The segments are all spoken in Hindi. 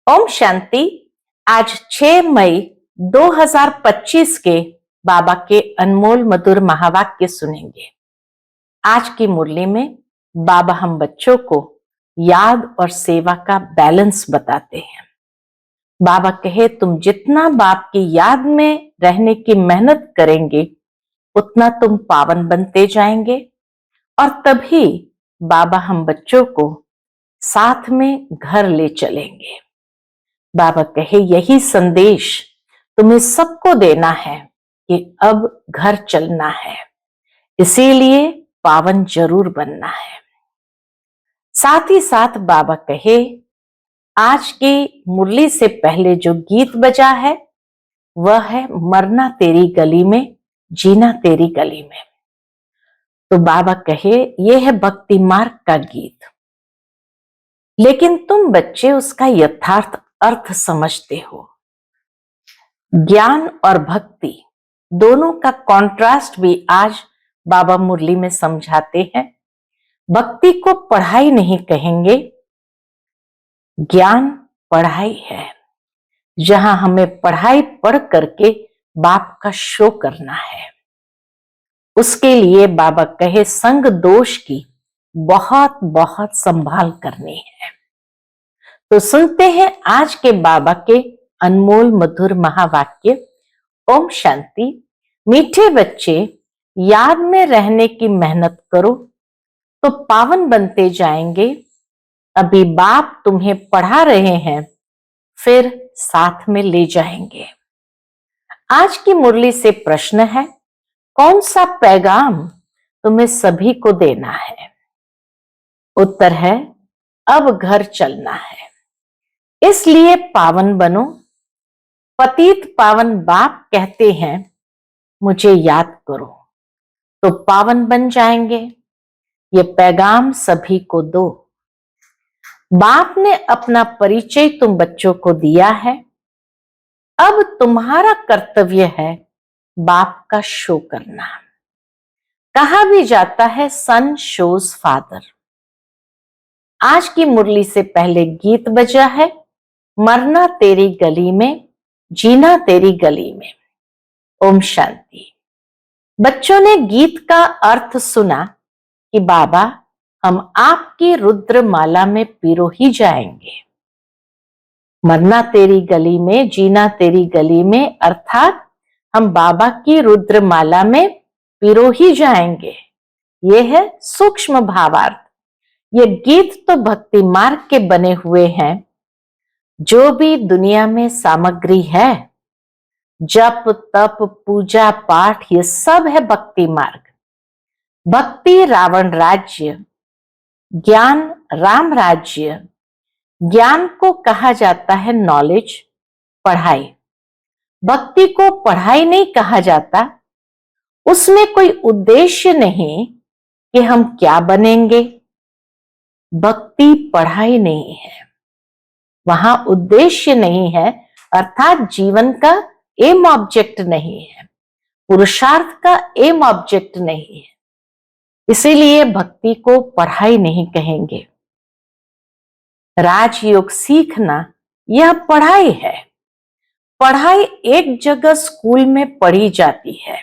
ओम शांति। आज 6 मई 2025 के बाबा के अनमोल मधुर महावाक्य सुनेंगे। आज की मुरली में बाबा हम बच्चों को याद और सेवा का बैलेंस बताते हैं। बाबा कहे तुम जितना बाप की याद में रहने की मेहनत करेंगे उतना तुम पावन बनते जाएंगे और तभी बाबा हम बच्चों को साथ में घर ले चलेंगे। बाबा कहे यही संदेश तुम्हें सबको देना है कि अब घर चलना है, इसीलिए पावन जरूर बनना है। साथ ही साथ बाबा कहे आज की मुरली से पहले जो गीत बजा है वह है मरना तेरी गली में, जीना तेरी गली में। तो बाबा कहे यह है भक्ति मार्ग का गीत, लेकिन तुम बच्चे उसका यथार्थ अर्थ समझते हो। ज्ञान और भक्ति दोनों का कॉन्ट्रास्ट भी आज बाबा मुरली में समझाते हैं। भक्ति को पढ़ाई नहीं कहेंगे, ज्ञान पढ़ाई है, जहां हमें पढ़ाई पढ़ करके बाप का शो करना है। उसके लिए बाबा कहे संग दोष की बहुत बहुत संभाल करनी है। तो सुनते हैं आज के बाबा के अनमोल मधुर महावाक्य। ओम शांति। मीठे बच्चे, याद में रहने की मेहनत करो तो पावन बनते जाएंगे। अभी बाप तुम्हें पढ़ा रहे हैं, फिर साथ में ले जाएंगे। आज की मुरली से प्रश्न है, कौन सा पैगाम तुम्हें सभी को देना है? उत्तर है, अब घर चलना है, इसलिए पावन बनो। पतित पावन बाप कहते हैं मुझे याद करो, तो पावन बन जाएंगे। ये पैगाम सभी को दो। बाप ने अपना परिचय तुम बच्चों को दिया है, अब तुम्हारा कर्तव्य है बाप का शो करना। कहा भी जाता है सन शोज फादर। आज की मुरली से पहले गीत बजा है मरना तेरी गली में, जीना तेरी गली में। ओम शांति। बच्चों ने गीत का अर्थ सुना कि बाबा हम आपकी रुद्र माला में पिरो ही जाएंगे। मरना तेरी गली में, जीना तेरी गली में, अर्थात हम बाबा की रुद्र माला में पिरो ही जाएंगे। यह है सूक्ष्म भावार्थ। ये गीत तो भक्ति मार्ग के बने हुए हैं। जो भी दुनिया में सामग्री है, जप तप पूजा पाठ, ये सब है भक्ति मार्ग। भक्ति रावण राज्य, ज्ञान राम राज्य। ज्ञान को कहा जाता है नॉलेज, पढ़ाई। भक्ति को पढ़ाई नहीं कहा जाता, उसमें कोई उद्देश्य नहीं कि हम क्या बनेंगे। भक्ति पढ़ाई नहीं है, वहां उद्देश्य नहीं है, अर्थात जीवन का एम ऑब्जेक्ट नहीं है, पुरुषार्थ का एम ऑब्जेक्ट नहीं है। इसीलिए भक्ति को पढ़ाई नहीं कहेंगे। राजयोग सीखना यह पढ़ाई है। पढ़ाई एक जगह स्कूल में पढ़ी जाती है,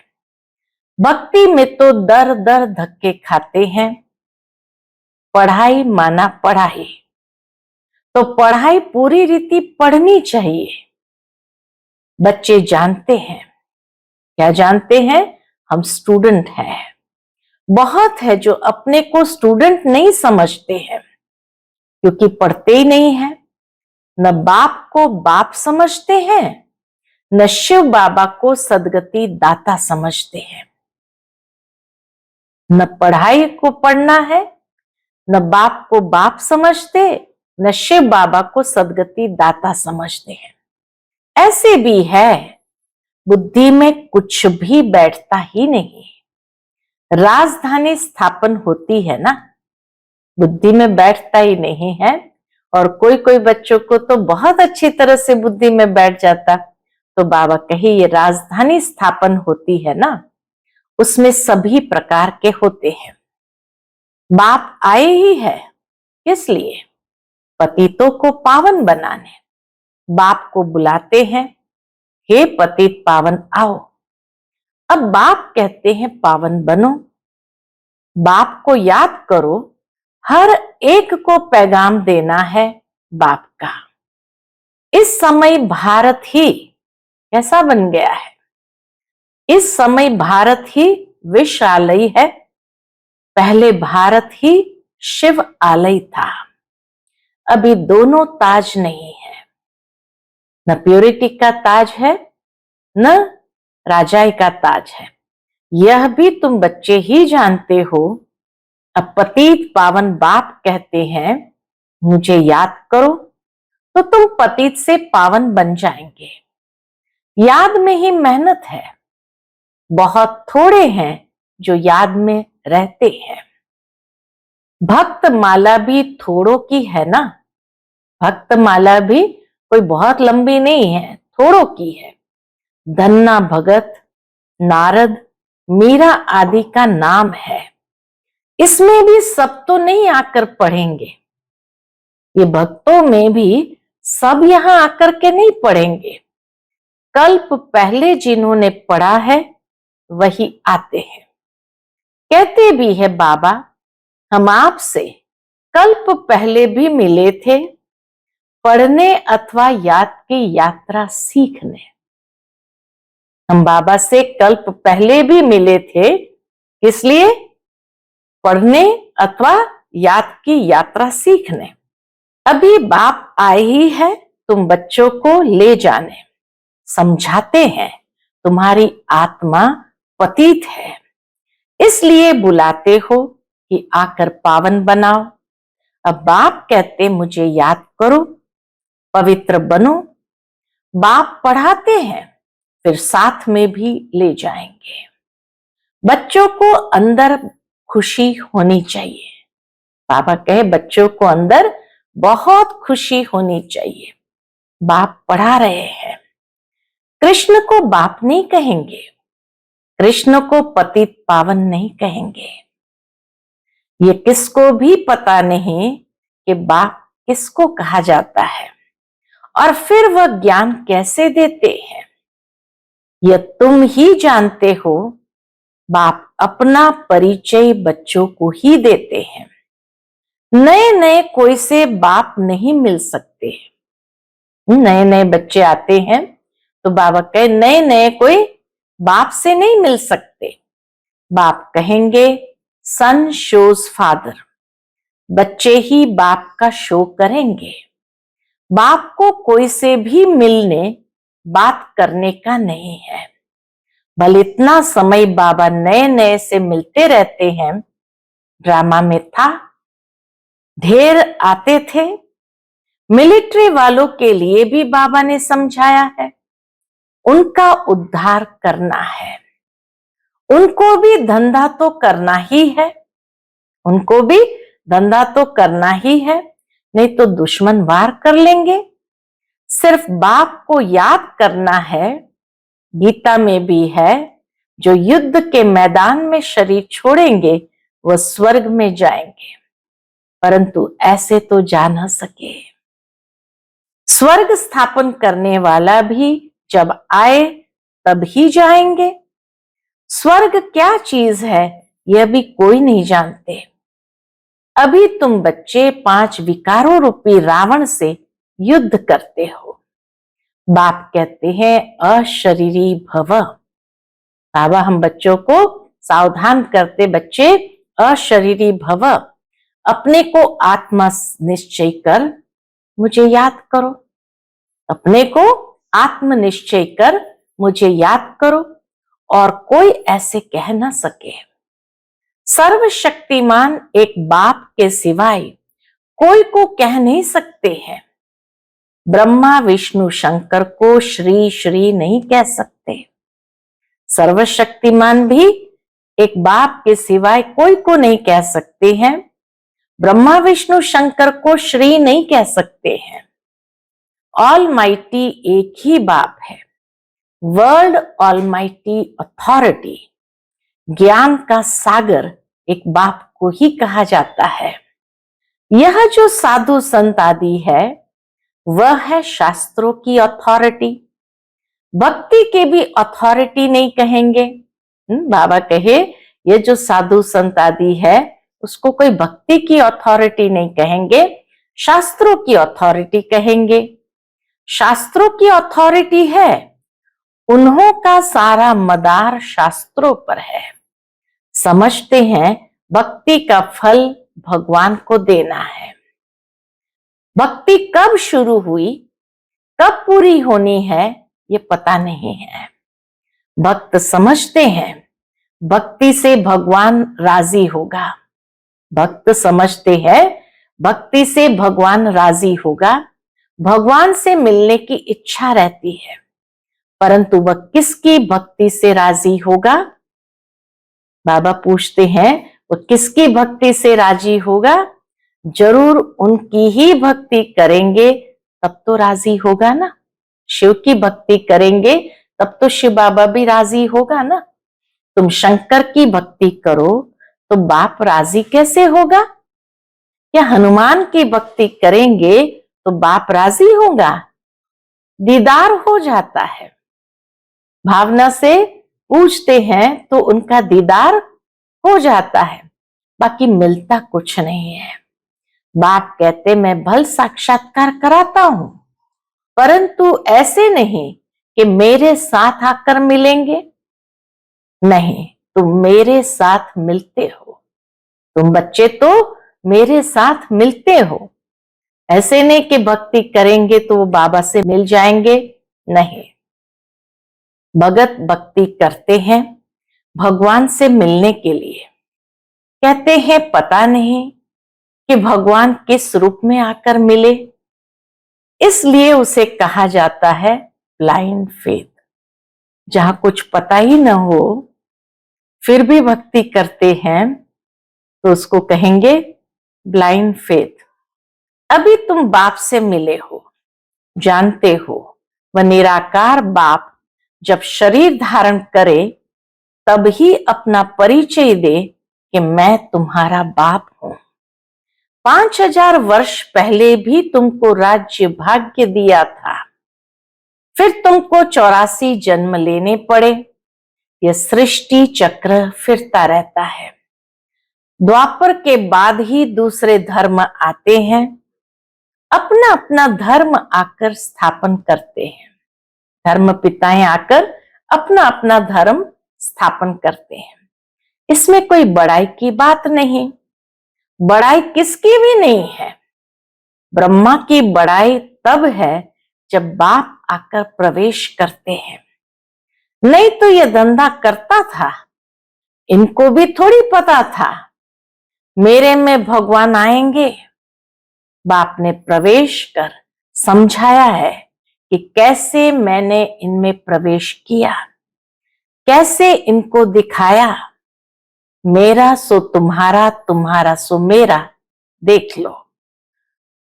भक्ति में तो दर दर धक्के खाते हैं। पढ़ाई माना पढ़ाई, तो पढ़ाई पूरी रीति पढ़नी चाहिए। बच्चे जानते हैं, क्या जानते हैं? हम स्टूडेंट हैं। बहुत है जो अपने को स्टूडेंट नहीं समझते हैं, क्योंकि पढ़ते ही नहीं है। न बाप को बाप समझते हैं, न शिव बाबा को सदगति दाता समझते हैं। न पढ़ाई को पढ़ना है, न बाप को बाप समझते, न शिव बाबा को सदगति दाता समझते हैं। ऐसे भी है, बुद्धि में कुछ भी बैठता ही नहीं। राजधानी स्थापन होती है ना, बुद्धि में बैठता ही नहीं है। और कोई कोई बच्चों को तो बहुत अच्छी तरह से बुद्धि में बैठ जाता। तो बाबा कहे ये राजधानी स्थापन होती है ना, उसमें सभी प्रकार के होते हैं। बाप आए ही है किस लिए? पतितों को पावन बनाने। बाप को बुलाते हैं, हे पतित पावन आओ। अब बाप कहते हैं पावन बनो, बाप को याद करो, हर एक को पैगाम देना है बाप का। इस समय भारत ही कैसा बन गया है? इस समय भारत ही विश्व आलय है। पहले भारत ही शिव आलय था। अभी दोनों ताज नहीं है, न प्योरिटी का ताज है, न राजाई का ताज है। यह भी तुम बच्चे ही जानते हो। अब पतित पावन बाप कहते हैं मुझे याद करो, तो तुम पतित से पावन बन जाएंगे। याद में ही मेहनत है। बहुत थोड़े हैं जो याद में रहते हैं। भक्त माला भी थोड़ों की है ना। भक्त माला भी कोई बहुत लंबी नहीं है, थोड़ों की है। धन्ना भगत, नारद, मीरा आदि का नाम है। इसमें भी सब तो नहीं आकर पढ़ेंगे। ये भक्तों में भी सब यहां आकर के नहीं पढ़ेंगे। कल्प पहले जिन्होंने पढ़ा है वही आते हैं। कहते भी है बाबा, हम आपसे कल्प पहले भी मिले थे, पढ़ने अथवा याद की यात्रा सीखने। हम बाबा से कल्प पहले भी मिले थे, इसलिए पढ़ने अथवा याद की यात्रा सीखने। अभी बाप आए ही है तुम बच्चों को ले जाने। समझाते हैं तुम्हारी आत्मा पतित है, इसलिए बुलाते हो कि आकर पावन बनाओ। अब बाप कहते मुझे याद करो, पवित्र बनो। बाप पढ़ाते हैं, फिर साथ में भी ले जाएंगे। बच्चों को अंदर खुशी होनी चाहिए। बाबा कहे बच्चों को अंदर बहुत खुशी होनी चाहिए। बाप पढ़ा रहे हैं। कृष्ण को बाप नहीं कहेंगे, कृष्ण को पतित पावन नहीं कहेंगे। ये किसको भी पता नहीं कि बाप किसको कहा जाता है और फिर वह ज्ञान कैसे देते हैं, यह तुम ही जानते हो। बाप अपना परिचय बच्चों को ही देते हैं। नए नए कोई से बाप नहीं मिल सकते। नए नए बच्चे आते हैं तो बाबा कहे नए नए कोई बाप से नहीं मिल सकते। बाप कहेंगे सन शोज फादर, बच्चे ही बाप का शो करेंगे। बाप को कोई से भी मिलने बात करने का नहीं है। भले इतना समय बाबा नए नए से मिलते रहते हैं, ड्रामा में था, ढेर आते थे। मिलिट्री वालों के लिए भी बाबा ने समझाया है, उनका उद्धार करना है। उनको भी धंधा तो करना ही है, उनको भी धंधा तो करना ही है, नहीं तो दुश्मन वार कर लेंगे। सिर्फ बाप को याद करना है। गीता में भी है, जो युद्ध के मैदान में शरीर छोड़ेंगे वह स्वर्ग में जाएंगे, परंतु ऐसे तो जा न सके। स्वर्ग स्थापन करने वाला भी जब आए तब ही जाएंगे। स्वर्ग क्या चीज है यह भी कोई नहीं जानते। अभी तुम बच्चे 5 विकारों रूपी रावण से युद्ध करते हो। बाप कहते हैं अशरीरी भव। बाबा हम बच्चों को सावधान करते, बच्चे अशरीरी भव, अपने को आत्मा निश्चय कर मुझे याद करो। अपने को आत्म निश्चय कर मुझे याद करो और कोई ऐसे कह ना सके। सर्वशक्तिमान एक बाप के सिवाय कोई को कह नहीं सकते हैं। ब्रह्मा विष्णु शंकर को श्री श्री नहीं कह सकते। सर्वशक्तिमान भी एक बाप के सिवाय कोई को नहीं कह सकते हैं। ब्रह्मा विष्णु शंकर को श्री नहीं कह सकते हैं। ऑलमाइटी एक ही बाप है। वर्ल्ड ऑलमाइटी अथॉरिटी, ज्ञान का सागर एक बाप को ही कहा जाता है। यह जो साधु संत आदि है वह है शास्त्रों की अथॉरिटी। भक्ति के भी अथॉरिटी नहीं कहेंगे। बाबा कहे ये जो साधु संत आदि है उसको कोई भक्ति की अथॉरिटी नहीं कहेंगे, शास्त्रों की अथॉरिटी कहेंगे। शास्त्रों की अथॉरिटी है, उन्हों का सारा मदार शास्त्रों पर है। समझते हैं भक्ति का फल भगवान को देना है। भक्ति कब शुरू हुई, कब पूरी होनी है, ये पता नहीं है। भक्त समझते हैं भक्ति से भगवान राजी होगा। भक्त समझते हैं भक्ति से भगवान राजी होगा, भगवान से मिलने की इच्छा रहती है। परंतु वह किसकी भक्ति से राजी होगा? बाबा पूछते हैं वो किसकी भक्ति से राजी होगा? जरूर उनकी ही भक्ति करेंगे तब तो राजी होगा ना। शिव की भक्ति करेंगे तब तो शिव बाबा भी राजी होगा ना। तुम शंकर की भक्ति करो तो बाप राजी कैसे होगा? या हनुमान की भक्ति करेंगे तो बाप राजी होगा? दीदार हो जाता है, भावना से पूछते हैं तो उनका दीदार हो जाता है, बाकी मिलता कुछ नहीं है। बाप कहते मैं भल साक्षात्कार कराता हूं, परंतु ऐसे नहीं कि मेरे साथ आकर मिलेंगे। नहीं, तुम मेरे साथ मिलते हो, तुम बच्चे तो मेरे साथ मिलते हो। ऐसे नहीं कि भक्ति करेंगे तो वो बाबा से मिल जाएंगे, नहीं। भगत भक्ति करते हैं भगवान से मिलने के लिए। कहते हैं पता नहीं कि भगवान किस रूप में आकर मिले, इसलिए उसे कहा जाता है ब्लाइंड फेथ। जहां कुछ पता ही न हो फिर भी भक्ति करते हैं तो उसको कहेंगे ब्लाइंड फेथ। अभी तुम बाप से मिले हो, जानते हो वह निराकार बाप जब शरीर धारण करे तब ही अपना परिचय दे कि मैं तुम्हारा बाप हूं। 5000 वर्ष पहले भी तुमको राज्य भाग्य दिया था, फिर तुमको 84 जन्म लेने पड़े। यह सृष्टि चक्र फिरता रहता है। द्वापर के बाद ही दूसरे धर्म आते हैं, अपना अपना धर्म आकर स्थापन करते हैं। धर्म पिताएं आकर अपना अपना धर्म स्थापन करते हैं। इसमें कोई बड़ाई की बात नहीं, बड़ाई किसकी भी नहीं है। ब्रह्मा की बड़ाई तब है जब बाप आकर प्रवेश करते हैं, नहीं तो ये धंधा करता था। इनको भी थोड़ी पता था मेरे में भगवान आएंगे। बाप ने प्रवेश कर समझाया है कि कैसे मैंने इनमें प्रवेश किया, कैसे इनको दिखाया। मेरा सो तुम्हारा, तुम्हारा सो मेरा। देख लो,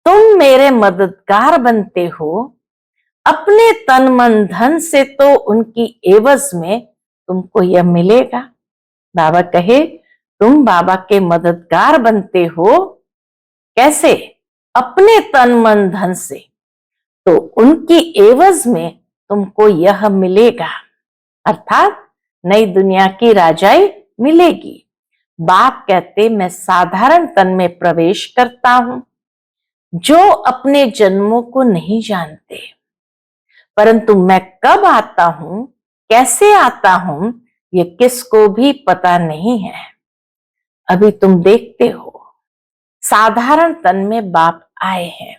तुम मेरे मददगार बनते हो। अपने तन मन धन से तो उनकी एवज में तुमको यह मिलेगा। बाबा कहे तुम बाबा के मददगार बनते हो, कैसे? अपने तन मन धन से, तो उनकी एवज में तुमको यह मिलेगा, अर्थात नई दुनिया की राजाई मिलेगी। बाप कहते मैं साधारण तन में प्रवेश करता हूं, जो अपने जन्मों को नहीं जानते, परंतु मैं कब आता हूं, कैसे आता हूं, ये किसको भी पता नहीं है। अभी तुम देखते हो साधारण तन में बाप आए हैं,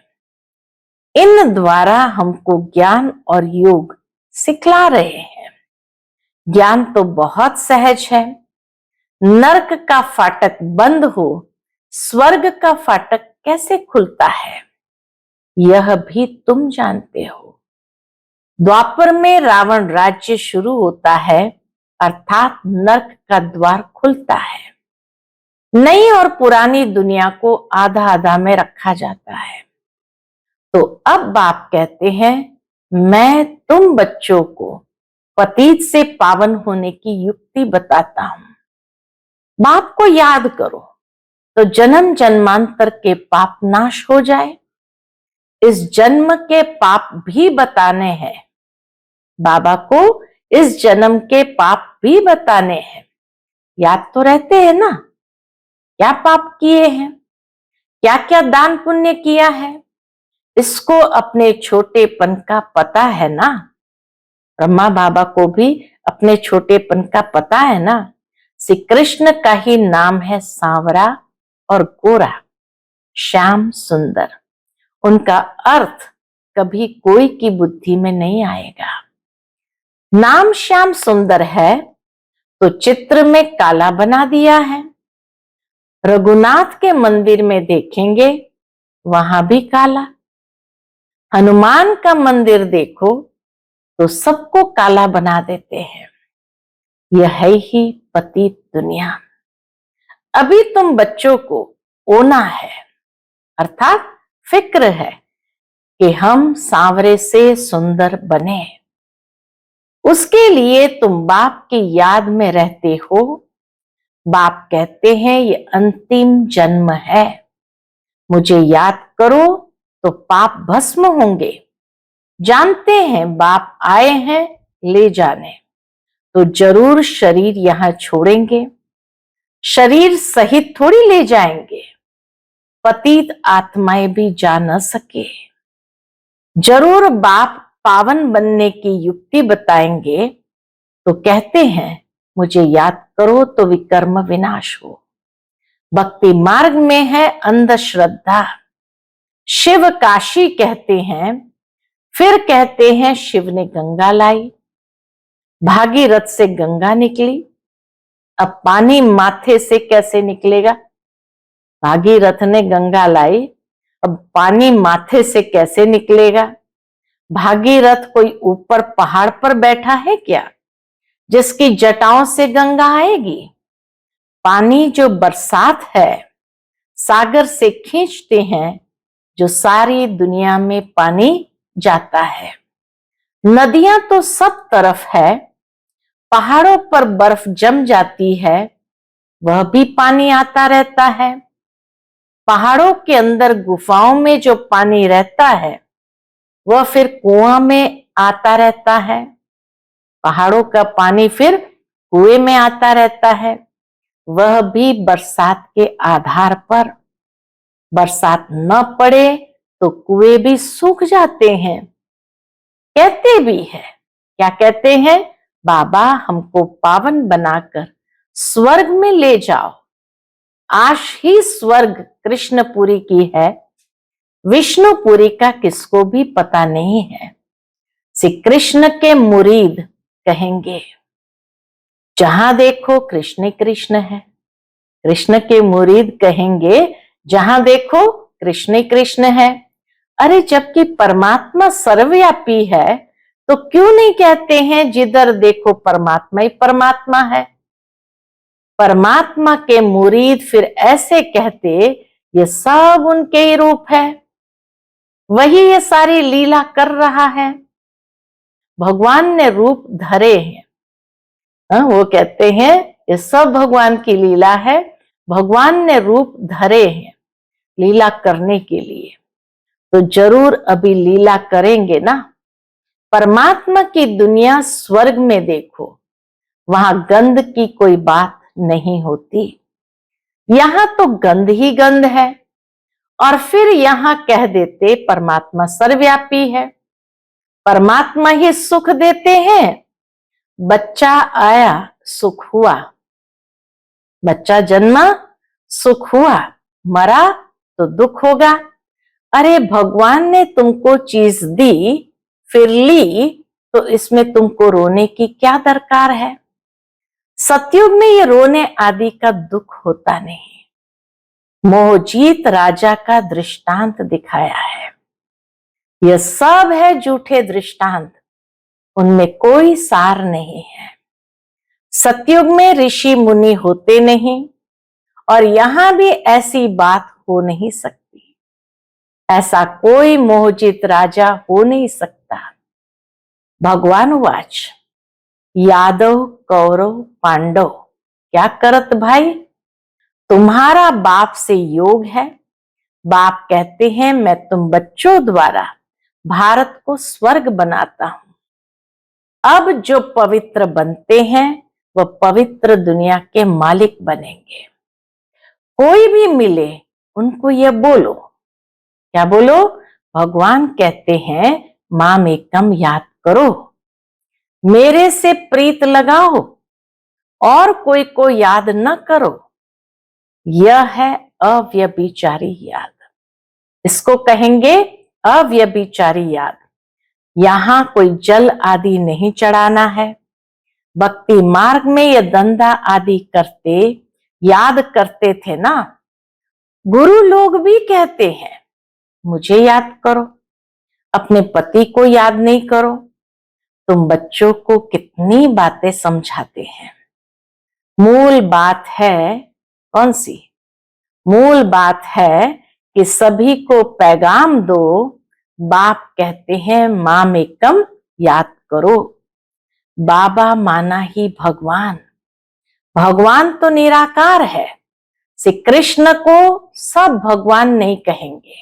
इन द्वारा हमको ज्ञान और योग सिखला रहे हैं। ज्ञान तो बहुत सहज है। नरक का फाटक बंद हो, स्वर्ग का फाटक कैसे खुलता है, यह भी तुम जानते हो। द्वापर में रावण राज्य शुरू होता है, अर्थात नरक का द्वार खुलता है। नई और पुरानी दुनिया को आधा आधा में रखा जाता है। तो अब बाप कहते हैं मैं तुम बच्चों को पतित से पावन होने की युक्ति बताता हूं। बाप को याद करो तो जन्म जन्मांतर के पाप नाश हो जाए। इस जन्म के पाप भी बताने हैं। बाबा को इस जन्म के पाप भी बताने हैं। याद तो रहते हैं ना, क्या पाप किए हैं, क्या क्या दान पुण्य किया है, इसको अपने छोटेपन का पता है ना। ब्रह्मा बाबा को भी अपने छोटेपन का पता है ना। श्री कृष्ण का ही नाम है सांवरा और गोरा, श्याम सुंदर। उनका अर्थ कभी कोई की बुद्धि में नहीं आएगा। नाम श्याम सुंदर है तो चित्र में काला बना दिया है। रघुनाथ के मंदिर में देखेंगे वहां भी काला। हनुमान का मंदिर देखो तो सबको काला बना देते हैं। यह है ही पतित दुनिया। अभी तुम बच्चों को ओना है, अर्थात फिक्र है कि हम सांवरे से सुंदर बने। उसके लिए तुम बाप की याद में रहते हो। बाप कहते हैं ये अंतिम जन्म है, मुझे याद करो तो पाप भस्म होंगे। जानते हैं बाप आए हैं ले जाने, तो जरूर शरीर यहां छोड़ेंगे। शरीर सहित थोड़ी ले जाएंगे, पतित आत्माएं भी जा न सके। जरूर बाप पावन बनने की युक्ति बताएंगे, तो कहते हैं मुझे याद करो तो विकर्म विनाश हो। भक्ति मार्ग में है अंधश्रद्धा। शिव काशी कहते हैं, फिर कहते हैं शिव ने गंगा लाई। भागीरथ से गंगा निकली, अब पानी माथे से कैसे निकलेगा। भागीरथ ने गंगा लाई, अब पानी माथे से कैसे निकलेगा। भागीरथ कोई ऊपर पहाड़ पर बैठा है क्या, जिसकी जटाओं से गंगा आएगी। पानी जो बरसात है, सागर से खींचते हैं, जो सारी दुनिया में पानी जाता है। नदियां तो सब तरफ है, पहाड़ों पर बर्फ जम जाती है, वह भी पानी आता रहता है। पहाड़ों के अंदर गुफाओं में जो पानी रहता है, वह फिर कुआं में आता रहता है। पहाड़ों का पानी फिर कुएं में आता रहता है, वह भी बरसात के आधार पर। बरसात न पड़े तो कुएं भी सूख जाते हैं। कहते भी है, क्या कहते हैं, बाबा हमको पावन बनाकर स्वर्ग में ले जाओ। आश ही स्वर्ग कृष्णपुरी की है, विष्णुपुरी का किसको भी पता नहीं है। श्री कृष्ण के मुरीद कहेंगे जहां देखो कृष्ण कृष्ण है। कृष्ण के मुरीद कहेंगे जहां देखो कृष्ण कृष्ण है। अरे जबकि परमात्मा सर्वव्यापी है, तो क्यों नहीं कहते हैं जिधर देखो परमात्मा ही परमात्मा है। परमात्मा के मुरीद फिर ऐसे कहते ये सब उनके ही रूप है, वही ये सारी लीला कर रहा है। भगवान ने रूप धरे हैं, वो कहते हैं ये सब भगवान की लीला है। भगवान ने रूप धरे हैं लीला करने के लिए, तो जरूर अभी लीला करेंगे ना। परमात्मा की दुनिया स्वर्ग में देखो, वहां गंध की कोई बात नहीं होती। यहां तो गंध ही गंध है, और फिर यहां कह देते परमात्मा सर्वव्यापी है। परमात्मा ही सुख देते हैं। बच्चा आया सुख हुआ, बच्चा जन्मा सुख हुआ, मरा तो दुख होगा। अरे भगवान ने तुमको चीज दी फिर ली, तो इसमें तुमको रोने की क्या दरकार है। सतयुग में ये रोने आदि का दुख होता नहीं। मोहजीत राजा का दृष्टांत दिखाया है। यह सब है झूठे दृष्टांत, उनमें कोई सार नहीं है। सतयुग में ऋषि मुनि होते नहीं, और यहां भी ऐसी बात हो नहीं सकती। ऐसा कोई मोहजित राजा हो नहीं सकता। भगवान वाच यादव कौरव पांडव क्या करत भाई, तुम्हारा बाप से योग है, बाप कहते हैं मैं तुम बच्चों द्वारा भारत को स्वर्ग बनाता हूं। अब जो पवित्र बनते हैं वह पवित्र दुनिया के मालिक बनेंगे। कोई भी मिले उनको ये बोलो, क्या बोलो? भगवान कहते हैं माम एकम याद करो, मेरे से प्रीत लगाओ और कोई को याद न करो। यह है अव्यभिचारी याद। इसको कहेंगे अव्यभिचारी याद। यहां कोई जल आदि नहीं चढ़ाना है। भक्ति मार्ग में ये धंधा आदि करते याद करते थे ना, गुरु लोग भी कहते हैं मुझे याद करो, अपने पति को याद नहीं करो। तुम बच्चों को कितनी बातें समझाते हैं। मूल बात है कौन सी? मूल बात है कि सभी को पैगाम दो। बाप कहते हैं माम एकम याद करो। बाबा माना ही भगवान। भगवान तो निराकार है। श्री कृष्ण को सब भगवान नहीं कहेंगे,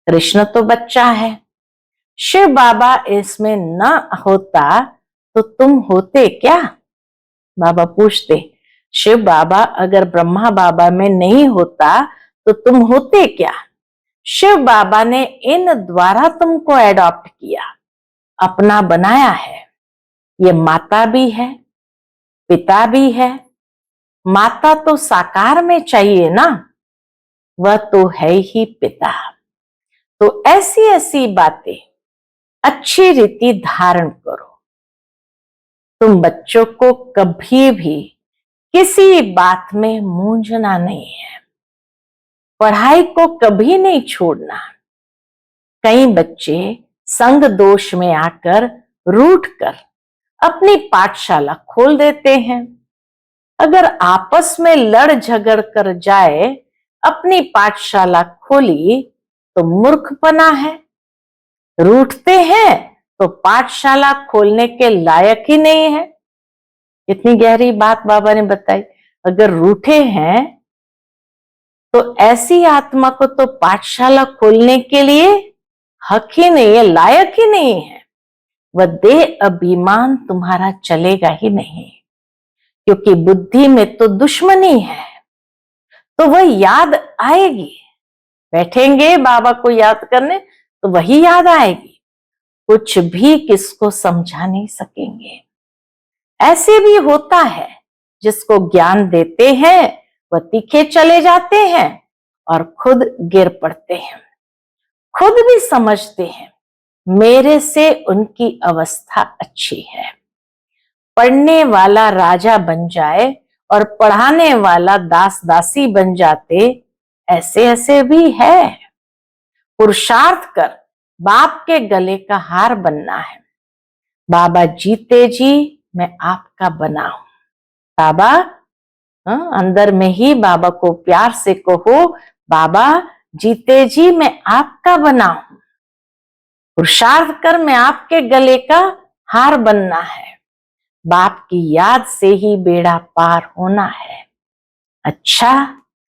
कृष्ण तो बच्चा है। शिव बाबा इसमें न होता तो तुम होते क्या? बाबा पूछते, शिव बाबा अगर ब्रह्मा बाबा में नहीं होता तो तुम होते क्या? शिव बाबा ने इन द्वारा तुमको एडॉप्ट किया, अपना बनाया है। ये माता भी है, पिता भी है। माता तो साकार में चाहिए ना, वह तो है ही पिता। तो ऐसी ऐसी बातें अच्छी रीति धारण करो। तुम बच्चों को कभी भी किसी बात में मूंझना नहीं है। पढ़ाई को कभी नहीं छोड़ना। कई बच्चे संग दोष में आकर रूठकर अपनी पाठशाला खोल देते हैं। अगर आपस में लड़ झगड़ कर जाए अपनी पाठशाला खोली तो मूर्खपना है। रूठते हैं तो पाठशाला खोलने के लायक ही नहीं है। इतनी गहरी बात बाबा ने बताई। अगर रूठे हैं तो ऐसी आत्मा को तो पाठशाला खोलने के लिए हक ही नहीं है, लायक ही नहीं है। वह देह अभिमान तुम्हारा चलेगा ही नहीं, क्योंकि बुद्धि में तो दुश्मनी है। तो वह याद आएगी। बैठेंगे बाबा को याद करने तो वही याद आएगी। कुछ भी किसको समझा नहीं सकेंगे। ऐसे भी होता है जिसको ज्ञान देते हैं वह तीखे चले जाते हैं और खुद गिर पड़ते हैं। खुद भी समझते हैं मेरे से उनकी अवस्था अच्छी है। पढ़ने वाला राजा बन जाए और पढ़ाने वाला दास दासी बन जाते, ऐसे ऐसे भी है। पुरुषार्थ कर बाप के गले का हार बनना है। बाबा जीते जी मैं आपका बना हूं। बाबा अंदर में ही बाबा को प्यार से कहो, बाबा जीते जी मैं आपका बना हूं। पुरुषार्थ कर मैं आपके गले का हार बनना है। बाप की याद से ही बेड़ा पार होना है। अच्छा,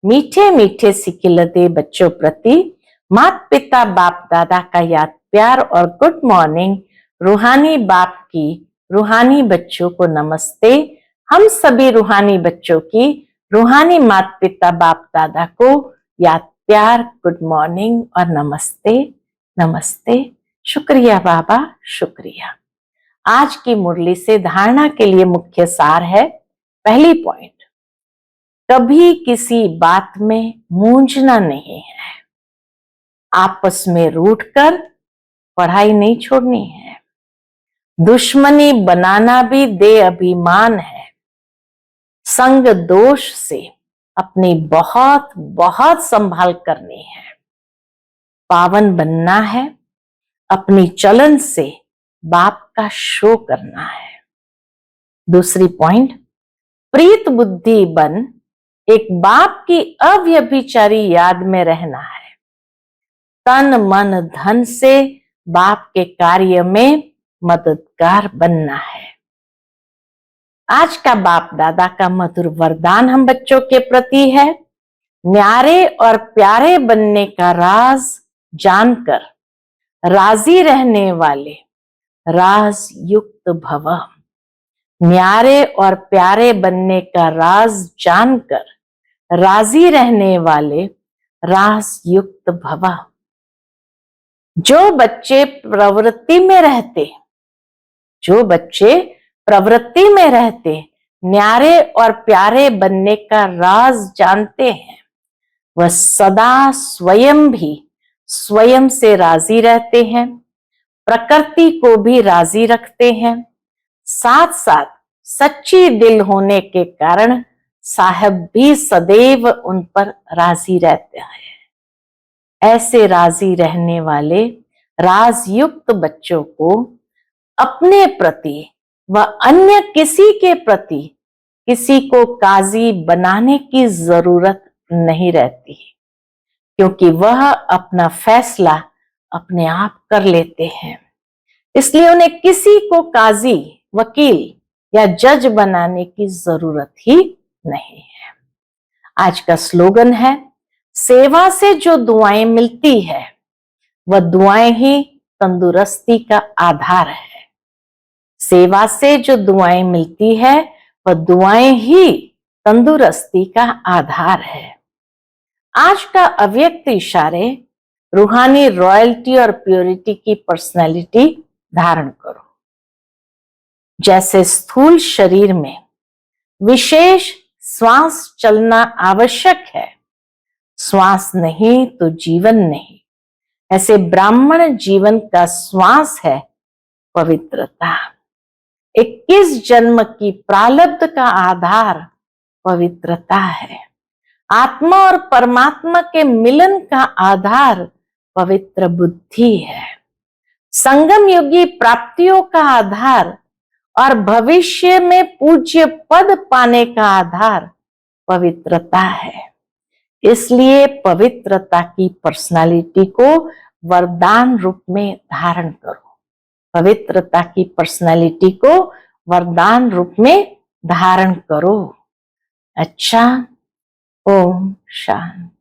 मीठे मीठे सिकिलते बच्चों प्रति माता पिता बाप दादा का याद प्यार और गुड मॉर्निंग। रूहानी बाप की रूहानी बच्चों को नमस्ते। हम सभी रूहानी बच्चों की रूहानी माता पिता बाप दादा को याद प्यार, गुड मॉर्निंग और नमस्ते नमस्ते। शुक्रिया बाबा, शुक्रिया। आज की मुरली से धारणा के लिए मुख्य सार है। पहली पॉइंट, कभी किसी बात में मूंझना नहीं है। आपस में रूठकर पढ़ाई नहीं छोड़नी है। दुश्मनी बनाना भी दे अभिमान है। संग दोष से अपनी बहुत बहुत संभाल करनी है। पावन बनना है। अपनी चलन से बाप का शो करना है। दूसरी पॉइंट, प्रीत बुद्धि बन एक बाप की अव्यभिचारी याद में रहना है। तन मन धन से बाप के कार्य में मददगार बनना है। आज का बाप दादा का मधुर वरदान हम बच्चों के प्रति है। न्यारे और प्यारे बनने का राज जानकर राजी रहने वाले राज युक्त भव। न्यारे और प्यारे बनने का राज जानकर राजी रहने वाले राज युक्त भव। जो बच्चे प्रवृत्ति में रहते, जो बच्चे प्रवृत्ति में रहते न्यारे और प्यारे बनने का राज जानते हैं, वह सदा स्वयं भी स्वयं से राजी रहते हैं, प्रकृति को भी राजी रखते हैं, साथ साथ सच्ची दिल होने के कारण साहब भी सदैव उन पर राजी रहते हैं। ऐसे राजी रहने वाले राजयुक्त बच्चों को अपने प्रति व अन्य किसी के प्रति किसी को काजी बनाने की जरूरत नहीं रहती, क्योंकि वह अपना फैसला अपने आप कर लेते हैं। इसलिए उन्हें किसी को काजी, वकील या जज बनाने की जरूरत ही नहीं है। आज का स्लोगन है, सेवा से जो दुआएं मिलती है वह दुआएं ही तंदुरुस्ती का आधार है। सेवा से जो दुआएं मिलती है वह दुआएं ही तंदुरुस्ती का आधार है। आज का अव्यक्त इशारे रूहानी रॉयल्टी और प्योरिटी की पर्सनैलिटी धारण करो। जैसे स्थूल शरीर में विशेष श्वास चलना आवश्यक है, श्वास नहीं तो जीवन नहीं, ऐसे ब्राह्मण जीवन का श्वास है पवित्रता। 21 जन्म की प्रारब्ध का आधार पवित्रता है। आत्मा और परमात्मा के मिलन का आधार पवित्र बुद्धि है। संगम युगी प्राप्तियों का आधार और भविष्य में पूज्य पद पाने का आधार पवित्रता है। इसलिए पवित्रता की पर्सनालिटी को वरदान रूप में धारण करो। पवित्रता की पर्सनालिटी को वरदान रूप में धारण करो। अच्छा, ओम शांति।